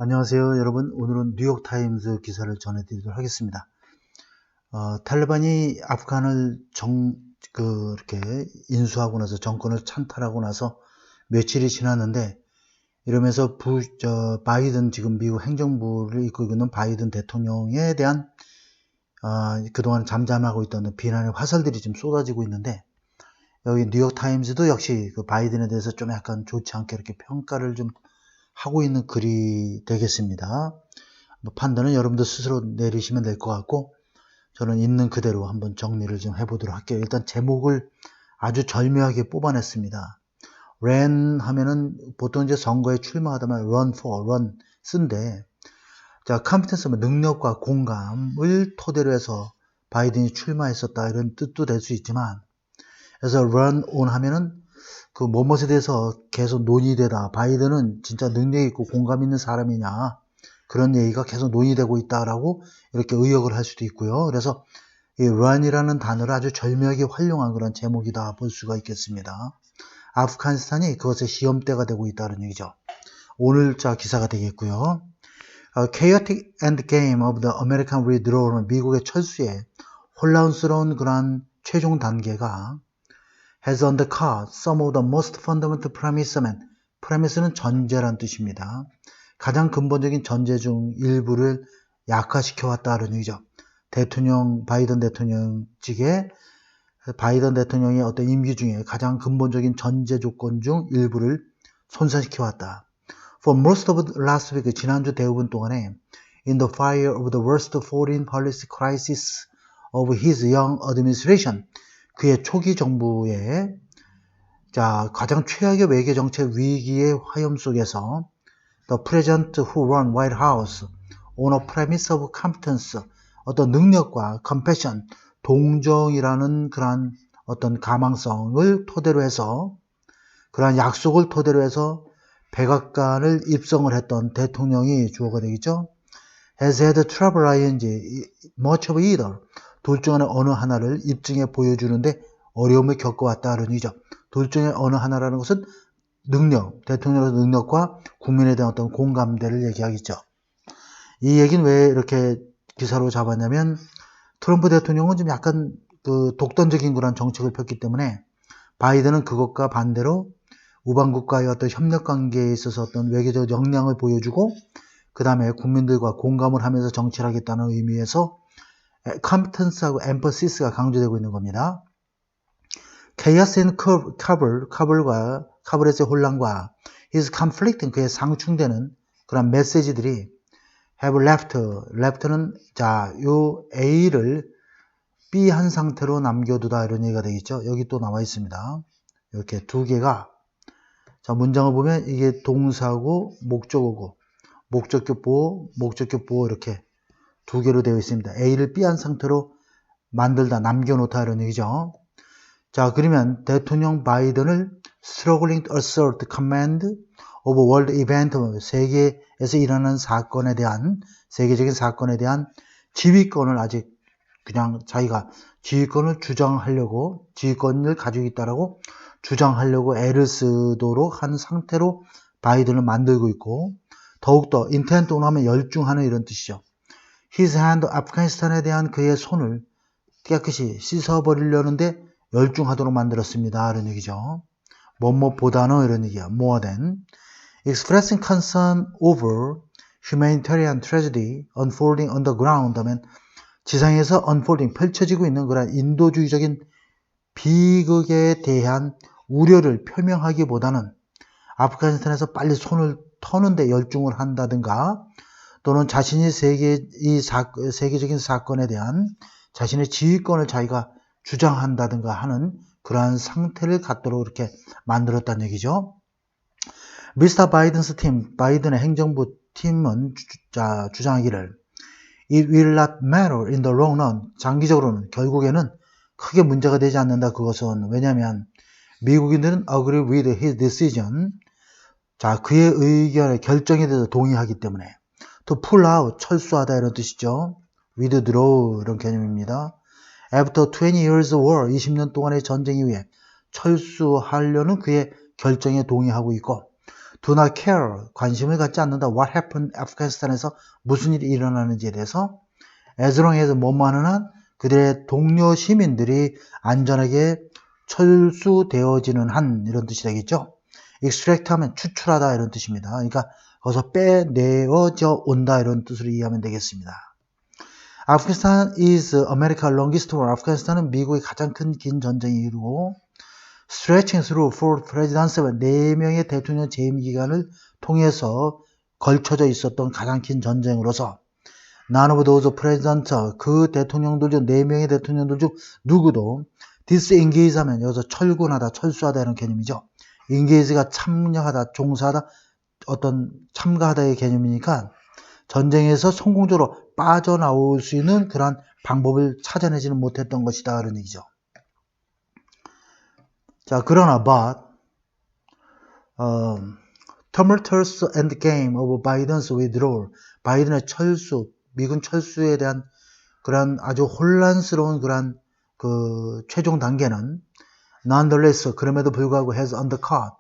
안녕하세요, 여러분. 오늘은 뉴욕타임스 기사를 전해드리도록 하겠습니다. 탈레반이 아프간을 이렇게 인수하고 나서 정권을 찬탈하고 나서 며칠이 지났는데 이러면서 바이든 지금 미국 행정부를 이끌고 있는 바이든 대통령에 대한 그동안 잠잠하고 있던 비난의 화살들이 좀 쏟아지고 있는데 여기 뉴욕타임스도 역시 그 바이든에 대해서 좀 약간 좋지 않게 이렇게 평가를 좀 하고 있는 글이 되겠습니다. 판단은 여러분들 스스로 내리시면 될 것 같고 저는 있는 그대로 한번 정리를 좀 해보도록 할게요. 일단 제목을 아주 절묘하게 뽑아냈습니다. ran 하면은 보통 이제 선거에 출마하다면 run for, run 쓴데 자, 컴피턴스 능력과 공감을 토대로 해서 바이든이 출마했었다 이런 뜻도 될 수 있지만 그래서 run on 하면은 그 뭐뭇에 대해서 계속 논의되다. 바이든은 진짜 능력 있고 공감 있는 사람이냐. 그런 얘기가 계속 논의되고 있다라고 이렇게 의역을 할 수도 있고요. 그래서 이 run이라는 단어를 아주 절묘하게 활용한 그런 제목이다 볼 수가 있겠습니다. 아프가니스탄이 그것의 시험대가 되고 있다는 얘기죠. 오늘자 기사가 되겠고요. Chaotic endgame of the American withdrawal, 미국의 철수의 혼란스러운 그러한 최종 단계가 has undercut some of the most fundamental premise는 전제란 뜻입니다. 가장 근본적인 전제 중 일부를 약화시켜왔다는 얘기죠. 바이든 대통령직의 바이든 대통령의 어떤 임기 중에 가장 근본적인 전제 조건 중 일부를 손상시켜왔다. For most of last week, 지난주 대부분 동안에 in the fire of the worst foreign policy crisis of his young administration, 그의 초기 정부의 가장 최악의 외교 정책 위기의 화염 속에서 the president who run White House on a premise of competence, 어떤 능력과 compassion, 동정이라는 그러한 어떤 가망성을 토대로 해서 그러한 약속을 토대로 해서 백악관을 입성을 했던 대통령이 주어가 되겠죠. has had trouble much of either, 둘 중 어느 하나를 입증해 보여주는데 어려움을 겪어왔다는 얘기죠. 둘 중에 어느 하나라는 것은 대통령의 능력과 국민에 대한 어떤 공감대를 얘기하겠죠. 이 얘기는 왜 이렇게 기사로 잡았냐면 트럼프 대통령은 좀 약간 그 독단적인 그런 정책을 폈기 때문에 바이든은 그것과 반대로 우방국가의 어떤 협력 관계에 있어서 어떤 외교적 역량을 보여주고 그 다음에 국민들과 공감을 하면서 정치를 하겠다는 의미에서 competence하고 emphasis,가 강조되고 있는 겁니다. chaos in 카불에서의 혼란과 his conflicting, 그의 상충되는 그런 메시지들이 have left는 요 A를 B 한 상태로 남겨두다 이런 얘기가 되겠죠. 여기 또 나와 있습니다. 이렇게 두 개가 문장을 보면 이게 동사고 목적어고 목적격 보호 이렇게 두 개로 되어 있습니다. A를 B 한 상태로 만들다 남겨놓다 이런 얘기죠. 그러면 대통령 바이든을 struggling to assert command of world event, 세계에서 일어나는 세계적인 사건에 대한 지휘권을 아직 그냥 자기가 지휘권을 가지고 있다라고 주장하려고 애를 쓰도록 한 상태로 바이든을 만들고 있고, 더욱더 intent로 하면 열중하는 이런 뜻이죠. his hand, 아프가니스탄에 대한 그의 손을 깨끗이 씻어버리려는데 열중하도록 만들었습니다. 이런 얘기죠. 뭐뭐보다는 이런 얘기야. more than. expressing concern over humanitarian tragedy unfolding on the ground 하면 지상에서 unfolding, 펼쳐지고 있는 그런 인도주의적인 비극에 대한 우려를 표명하기보다는 아프가니스탄에서 빨리 손을 터는데 열중을 한다든가 또는 자신이 세계적인 사건에 대한 자신의 지휘권을 자기가 주장한다든가 하는 그러한 상태를 갖도록 이렇게 만들었다는 얘기죠. 미스터 바이든스 팀, 바이든의 행정부 팀은 주장하기를 It will not matter in the long run. 장기적으로는 결국에는 크게 문제가 되지 않는다. 그것은 왜냐하면 미국인들은 agree with his decision. 그의 의견에 결정에 대해서 동의하기 때문에 to pull out, 철수하다 이런 뜻이죠. withdraw 이런 개념입니다. After 20 years war, 20년 동안의 전쟁 이후에 철수하려는 그의 결정에 동의하고 있고 do not care, 관심을 갖지 않는다. what happened 아프가니스탄에서 무슨 일이 일어나는지에 대해서 as long as 뭐만 한 그들의 동료 시민들이 안전하게 철수되어지는 한 이런 뜻이 되겠죠. extract 하면 추출하다 이런 뜻입니다. 그러니까 거기서 빼내어져 온다 이런 뜻으로 이해하면 되겠습니다. 아프가니스탄 is America's longest war. 아프가니스탄은 미국의 가장 긴 전쟁이 이루고 stretching through four presidency 4명의 대통령 재임 기간을 통해서 걸쳐져 있었던 가장 긴 전쟁으로서 none of those presidents 그 대통령들 중 4명의 대통령들 중 누구도 disengage 하면 여기서 철군하다, 철수하다 이런 개념이죠. engage가 참여하다, 종사하다, 어떤 참가하다의 개념이니까 전쟁에서 성공적으로 빠져나올 수 있는 그런 방법을 찾아내지는 못했던 것이다 그런 얘기죠. 자, 그러나 but tumultuous endgame of Biden's withdrawal 바이든의 철수, 미군 철수에 대한 그런 아주 혼란스러운 그런 그 최종 단계는 nonetheless 그럼에도 불구하고 has undercut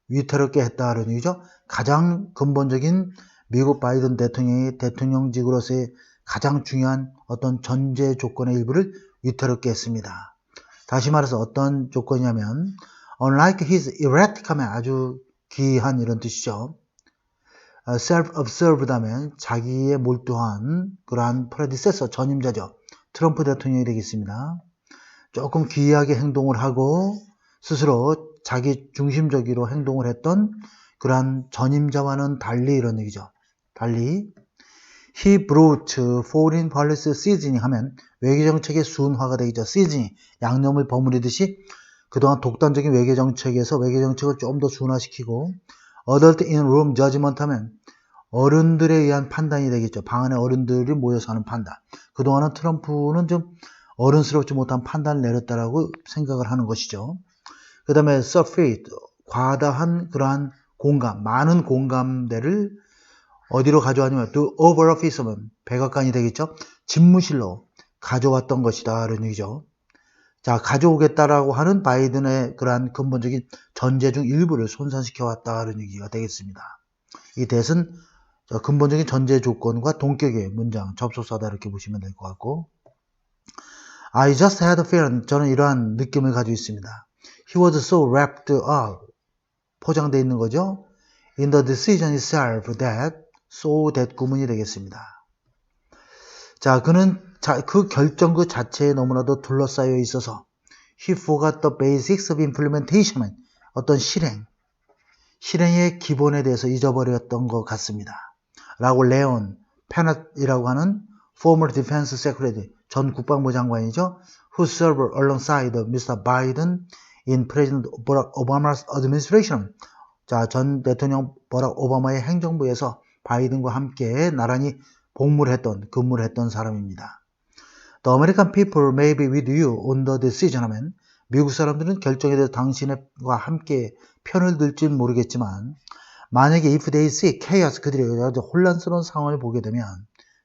위태롭게 했다는 얘기죠. 가장 근본적인 미국 바이든 대통령이 대통령직으로서의 가장 중요한 어떤 전제 조건의 일부를 위태롭게 했습니다. 다시 말해서 어떤 조건이냐면 unlike his erratic 하면 아주 기이한 이런 뜻이죠. self-observed 하면 자기에 몰두한 그러한 predecessor 전임자죠. 트럼프 대통령이 되겠습니다. 조금 기이하게 행동을 하고 스스로 자기 중심적으로 행동을 했던 그러한 전임자와는 달리 이런 얘기죠. 달리 he brought foreign policy seasoning 하면 외교정책의 순화가 되겠죠. seasoning, 양념을 버무리듯이 그동안 독단적인 외교정책에서 외교정책을 좀 더 순화시키고 adult in room judgment 하면 어른들에 의한 판단이 되겠죠. 방 안에 어른들이 모여서 하는 판단. 그동안은 트럼프는 좀 어른스럽지 못한 판단을 내렸다라고 생각을 하는 것이죠. 그 다음에 surfeit, 과다한 그러한 공감, 많은 공감대를 어디로 가져왔냐면 to over office면 백악관이 되겠죠. 집무실로 가져왔던 것이다 이런 얘기죠. 자, 가져오겠다라고 하는 바이든의 그러한 근본적인 전제 중 일부를 손상시켜 왔다 이런 얘기가 되겠습니다. 이 that은 근본적인 전제 조건과 동격의 문장, 접속사다 이렇게 보시면 될 것 같고 I just had a feeling 저는 이러한 느낌을 가지고 있습니다. He was so wrapped up 포장되어 있는 거죠. In the decision itself that so that 구문이 되겠습니다. 자, 그는 그 결정 그 자체에 너무나도 둘러싸여 있어서 he forgot the basics of implementation 어떤 실행의 기본에 대해서 잊어버렸던 것 같습니다. 라고 레온 페넛이라고 하는 former defense secretary 전 국방부 장관이죠. who served alongside Mr. Biden in President Barack Obama's administration. 자, 전 대통령 버락 오바마의 행정부에서 바이든과 함께 나란히 근무를 했던 사람입니다. The American people may be with you on the decision 하면 미국 사람들은 결정에 대해서 당신과 함께 편을 들지는 모르겠지만 만약에 if they see chaos 그들이 아주 혼란스러운 상황을 보게 되면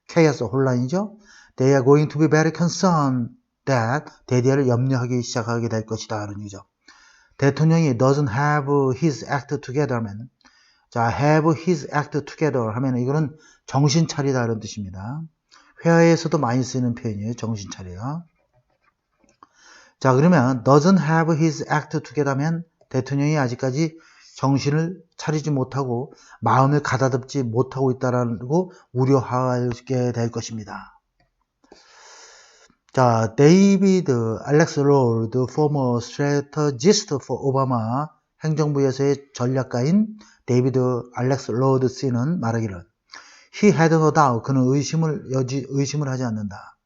chaos 혼란이죠. They are going to be very concerned that 대대를 염려하기 시작하게 될 것이다 하는 얘기죠. 대통령이 doesn't have his act together 하면 자 have his act together 하면 이거는 정신 차리다 이런 뜻입니다. 회화에서도 많이 쓰이는 표현이에요. 정신 차려. 자 그러면 doesn't have his act together 하면 대통령이 아직까지 정신을 차리지 못하고 마음을 가다듬지 못하고 있다라고 우려하게 될 것입니다. 자, 데이비드 알렉스 로드, former strategist for 오바마 행정부에서의 전략가인 데이비드 알렉스 로드 씨는 말하기를 He had no doubt. 그는 의심을 하지 않는다.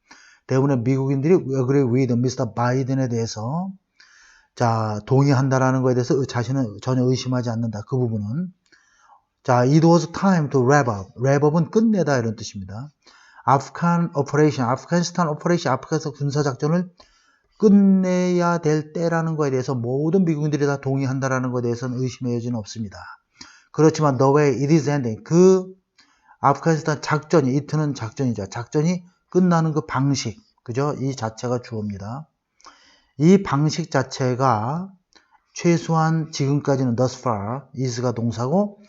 대부분의 미국인들이 agree with Mr. 바이든에 대해서 자, 동의한다라는 것에 대해서 자신은 전혀 의심하지 않는다. 그 부분은. 자, it was time to wrap up. wrap up은 끝내다 이런 뜻입니다. 아프간 오퍼레이션, 아프가니스탄 오퍼레이션, 아프간에서 군사작전을 끝내야 될 때라는 것에 대해서 모든 미국인들이 다 동의한다라는 것에 대해서는 의심의 여지는 없습니다. 그렇지만 the way it is ending, 그 아프가니스탄 작전이, 이트는 작전이죠. 작전이 끝나는 그 방식, 그죠? 이 자체가 주어입니다. 이 방식 자체가 최소한 지금까지는 thus far, is가 동사고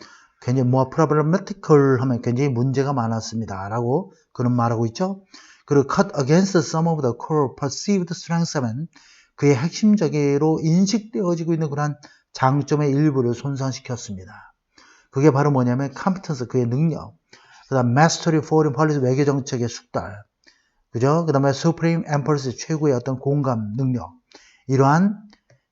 굉장히 more problematical 하면 굉장히 문제가 많았습니다. 라고 그는 말하고 있죠. 그리고 cut against some of the core perceived strengths 하면 그의 핵심적으로 인식되어지고 있는 그러한 장점의 일부를 손상시켰습니다. 그게 바로 뭐냐면 competence, 그의 능력, 그 다음 mastery foreign policy, 외교 정책의 숙달, 그죠? 그 다음에 supreme empathy, 최고의 어떤 공감 능력, 이러한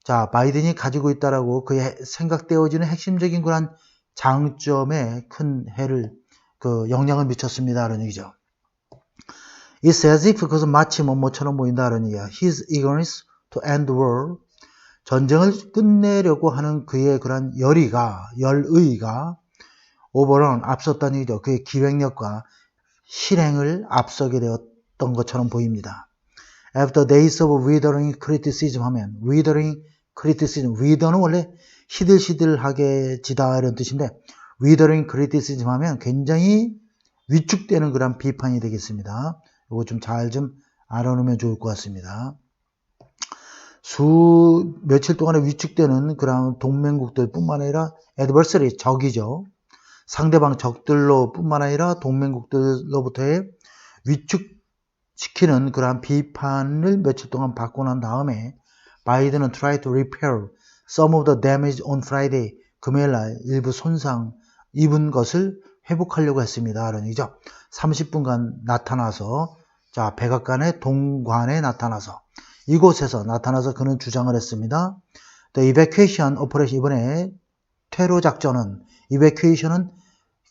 자 바이든이 가지고 있다라고 그의 생각되어지는 핵심적인 그런 장점에 큰 영향을 미쳤습니다. 라는 얘기죠. It's as if 그것은 마치 뭐처럼 보인다는 얘기야. His eagerness to end the war, 전쟁을 끝내려고 하는 그의 그런 열의가 overrun, 앞섰다는 얘기죠. 그의 기획력과 실행을 앞서게 되었던 것처럼 보입니다. After days of withering criticism 하면 withering criticism, wither는 원래 시들시들하게 지다 이런 뜻인데 withering criticism 하면 굉장히 위축되는 그런 비판이 되겠습니다. 이거 좀 잘 좀 알아놓으면 좋을 것 같습니다. 며칠 동안에 위축되는 그런 동맹국들 뿐만 아니라 adversary, 적이죠. 상대방 적들로 뿐만 아니라 동맹국들로부터의 위축시키는 그러한 비판을 며칠 동안 받고 난 다음에 바이든은 try to repair some of the damage on Friday, 금요일날 일부 손상 입은 것을 회복하려고 했습니다. 라는 얘기죠. 30분간 나타나서 자 백악관의 동관에 나타나서 이곳에서 나타나서 그는 주장을 했습니다. The evacuation operation, 이번에 퇴로 작전은 evacuation은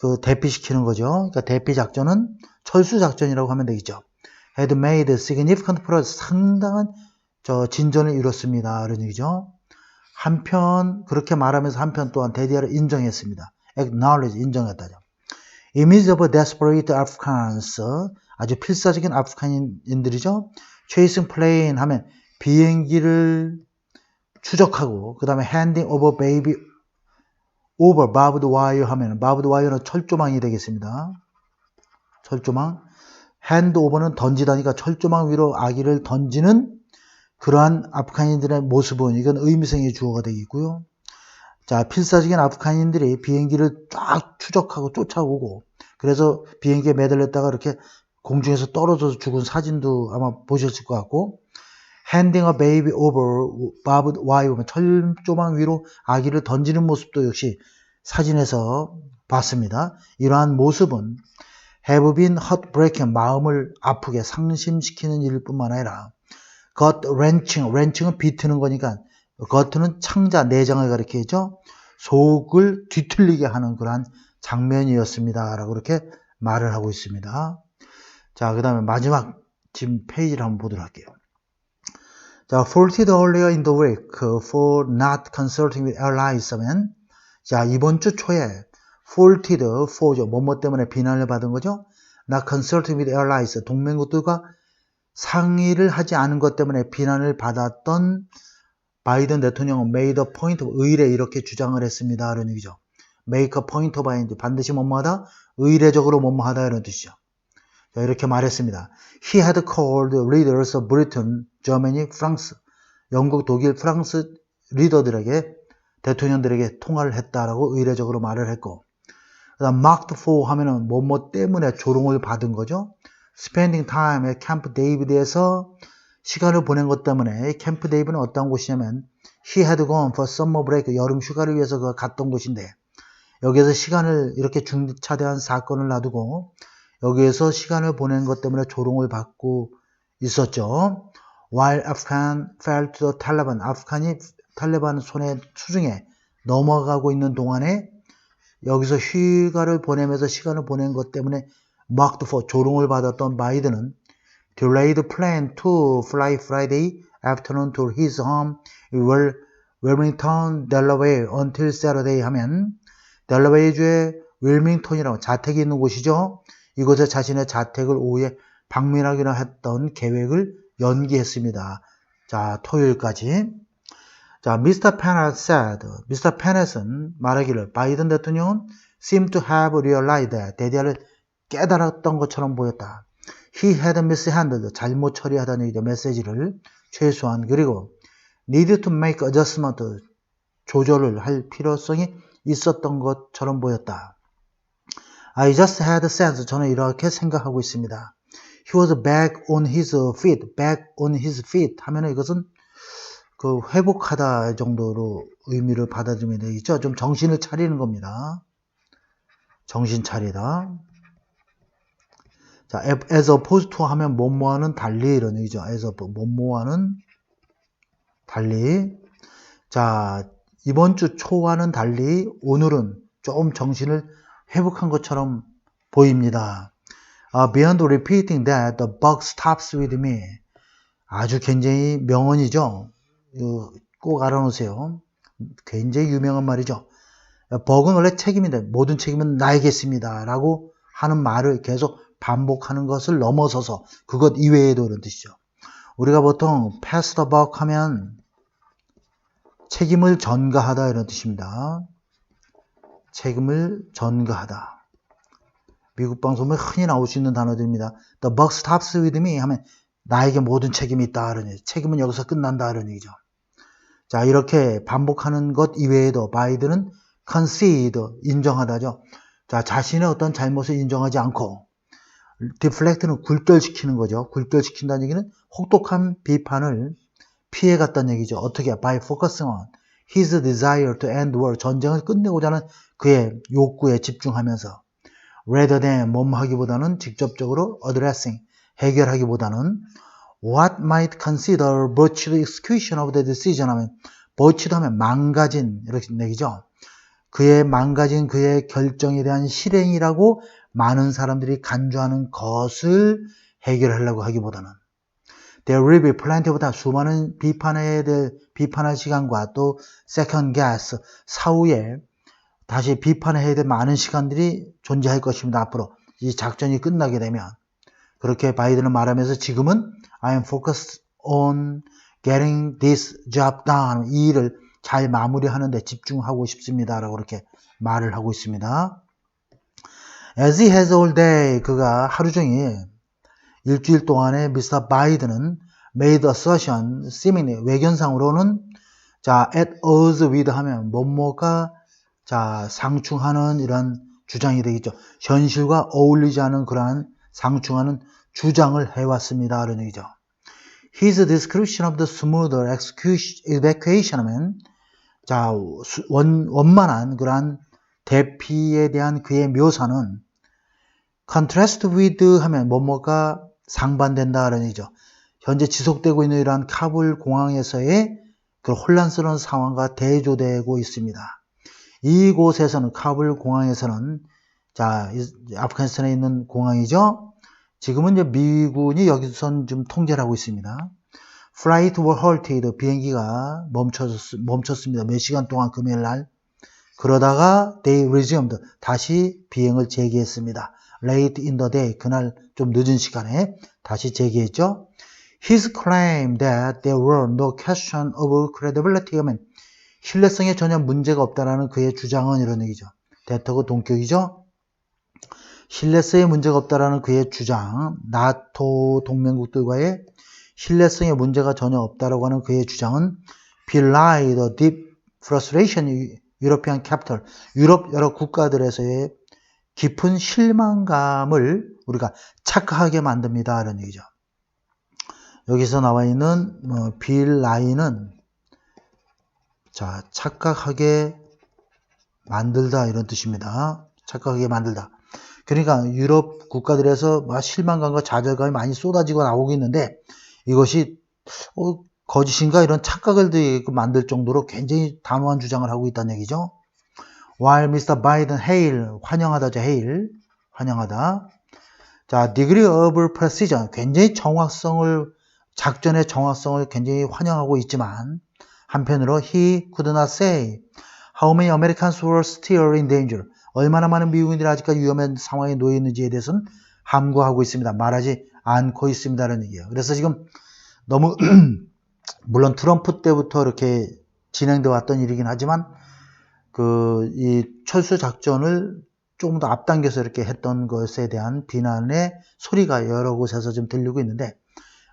그 대피시키는 거죠. 그러니까 대피 작전은 철수 작전이라고 하면 되겠죠. had made significant progress, 상당한 진전을 이뤘습니다. 이런 얘기죠. 한편 그렇게 말하면서 한편 또한 대디아를 인정했습니다. acknowledge, 인정했다죠. Image of desperate Afghans, 아주 필사적인 아프간인들이죠. chasing plane 하면 비행기를 추적하고 그 다음에 handing over baby over barbed wire 하면 barbed wire는 철조망이 되겠습니다. 철조망. hand over는 던지다니까 철조망 위로 아기를 던지는 그러한 아프간인들의 모습은 이건 의미성의 주어가 되겠고요. 자, 필사적인 아프간인들이 비행기를 쫙 추적하고 쫓아오고 그래서 비행기에 매달렸다가 이렇게 공중에서 떨어져서 죽은 사진도 아마 보셨을 것 같고 handing a baby over barbed wire, 철조망 위로 아기를 던지는 모습도 역시 사진에서 봤습니다. 이러한 모습은 have been heartbreaking, 마음을 아프게 상심시키는 일 뿐만 아니라 gut wrenching, wrenching은 비트는 거니까 gut는 창자, 내장을 가리키죠. 속을 뒤틀리게 하는 그러한 장면이었습니다. 라고 이렇게 말을 하고 있습니다. 자, 그 다음에 마지막 지금 페이지를 한번 보도록 할게요. 자, faulted earlier in the week for not consulting with allies 하면 자, 이번 주 초에 faulted for죠. 뭐뭐 때문에 비난을 받은 거죠. not consulting with allies, 동맹국들과 상의를 하지 않은 것 때문에 비난을 받았던 바이든 대통령은 made a point of, 의례 이렇게 주장을 했습니다. 이런 얘기죠. make a point of, 반드시 뭐뭐하다, 의례적으로 뭐뭐하다 이런 뜻이죠. 자, 이렇게 말했습니다. He had called leaders of Britain, Germany, France, 영국, 독일, 프랑스 리더들에게 대통령들에게 통화를 했다라고 의례적으로 말을 했고, 그다음 marked for 하면은 뭐뭐 때문에 조롱을 받은 거죠. spending time at Camp David에서 시간을 보낸 것 때문에 캠프 데이비드는 어떤 곳이냐면 he had gone for summer break, 여름 휴가를 위해서 갔던 곳인데 여기에서 시간을 이렇게 중차대한 사건을 놔두고 여기에서 시간을 보낸 것 때문에 조롱을 받고 있었죠. While Afghan fell to the Taliban, 아프간이 탈레반 손에 수중에 넘어가고 있는 동안에 여기서 휴가를 보내면서 시간을 보낸 것 때문에 marked for, 조롱을 받았던 바이든은 delayed plan to fly Friday afternoon to his home in Wilmington, Delaware until Saturday 하면 델러웨이주의 윌밍턴이라고 자택이 있는 곳이죠. 이곳에 자신의 자택을 오후에 방문하기로 했던 계획을 연기했습니다. 자, 토요일까지. 자, Mr. Pennant said, Mr. Pennett은 말하기를 바이든 대통령은 seemed to have realized that, 대디아를 깨달았던 것처럼 보였다. He had mishandled, 잘못 처리하다는 얘기죠. 메시지를 최소한. 그리고 needed to make adjustment, 조절을 할 필요성이 있었던 것처럼 보였다. I just had a sense. 저는 이렇게 생각하고 있습니다. He was back on his feet. back on his feet 하면은 이것은 그 회복하다 정도로 의미를 받아들이면 되겠죠. 좀 정신을 차리는 겁니다. 정신 차리다. 자, as opposed to 하면 뭐뭐와는 달리 이런 얘기죠. as opposed 뭐뭐와는 달리. 자, 이번 주 초와는 달리 오늘은 좀 정신을 회복한 것처럼 보입니다. Beyond repeating that, the buck stops with me. 아주 굉장히 명언이죠. 꼭 알아놓으세요. 굉장히 유명한 말이죠. 벅은 원래 책임인데 모든 책임은 나에게 있습니다. 라고 하는 말을 계속 반복하는 것을 넘어서서 그것 이외에도 그런 뜻이죠. 우리가 보통 pass the buck 하면 책임을 전가하다 이런 뜻입니다. 책임을 전가하다. 미국 방송에 흔히 나올 수 있는 단어들입니다. The buck stops with me 하면 나에게 모든 책임이 있다. 이런 얘기. 책임은 여기서 끝난다. 이런 얘기죠. 자, 이렇게 반복하는 것 이외에도 바이든은 concede, 인정하다죠. 자, 자신의 어떤 잘못을 인정하지 않고 deflect는 굴절시키는 거죠. 굴절시킨다는 얘기는 혹독한 비판을 피해갔다는 얘기죠. 어떻게? By focusing on his desire to end war, 전쟁을 끝내고자 하는 그의 욕구에 집중하면서 rather than 몸하기보다는 직접적으로 addressing, 해결하기보다는 what might consider botched execution of the decision 하면 botched 하면 망가진 이렇게 얘기죠. 그의 망가진 그의 결정에 대한 실행이라고 많은 사람들이 간주하는 것을 해결하려고 하기보다는 there will be plenty of time 수많은 비판할 시간과 또 second guess 사후에 다시 비판해야 될 많은 시간들이 존재할 것입니다. 앞으로 이 작전이 끝나게 되면 그렇게 바이든은 말하면서 지금은 I am focused on getting this job done. 이 일을 잘 마무리하는 데 집중하고 싶습니다. 라고 그렇게 말을 하고 있습니다. As he has all day, 그가 하루 종일 일주일 동안에 Mr. 바이든은 made assertion, seemingly 외견상으로는 자, at odds with 하면 뭐뭐가 자, 상충하는 이런 주장이 되겠죠. 현실과 어울리지 않은 그러한 상충하는 주장을 해왔습니다. 이런 얘기죠. His description of the smoother evacuation 하면 자, 원만한 그러한 대피에 대한 그의 묘사는 contrast with 하면 뭐뭐가 상반된다. 이런 얘기죠. 현재 지속되고 있는 이러한 카불 공항에서의 그 혼란스러운 상황과 대조되고 있습니다. 이곳에서는 카불 공항에서는 자, 아프가니스탄에 있는 공항이죠. 지금은 이제 미군이 여기선 좀 통제를 하고 있습니다. Flight were halted. 비행기가 멈췄습니다. 몇 시간 동안 금요일 날. 그러다가 they resumed. 다시 비행을 재개했습니다. Late in the day. 그날 좀 늦은 시간에 다시 재개했죠. His claim that there were no question of credibility 하면 신뢰성에 전혀 문제가 없다라는 그의 주장은 이런 얘기죠. 대터고 동격이죠. 신뢰성에 문제가 없다라는 그의 주장, 나토 동맹국들과의 신뢰성에 문제가 전혀 없다라고 하는 그의 주장은 belie the deep frustration European capital, 유럽 여러 국가들에서의 깊은 실망감을 우리가 착각하게 만듭니다. 이런 얘기죠. 여기서 나와 있는 belie는 자, 착각하게 만들다 이런 뜻입니다. 착각하게 만들다. 그러니까 유럽 국가들에서 실망감과 좌절감이 많이 쏟아지고 나오고 있는데 이것이 거짓인가 이런 착각을 만들 정도로 굉장히 단호한 주장을 하고 있다는 얘기죠. While Mr. Biden hail, 환영하다죠. hail, 환영하다. 자, degree of precision, 굉장히 작전의 정확성을 굉장히 환영하고 있지만 한편으로 he could not say how many Americans were still in danger. 얼마나 많은 미국인들이 아직까지 위험한 상황에 놓여 있는지에 대해서는 함구하고 있습니다. 말하지 않고 있습니다라는 얘기예요. 그래서 지금 너무 물론 트럼프 때부터 이렇게 진행되어 왔던 일이긴 하지만 이 철수 작전을 조금 더 앞당겨서 이렇게 했던 것에 대한 비난의 소리가 여러 곳에서 좀 들리고 있는데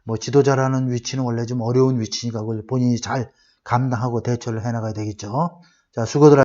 뭐 지도자라는 위치는 원래 좀 어려운 위치니까 그걸 본인이 잘 감당하고 대처를 해 나가야 되겠죠. 자, 수고들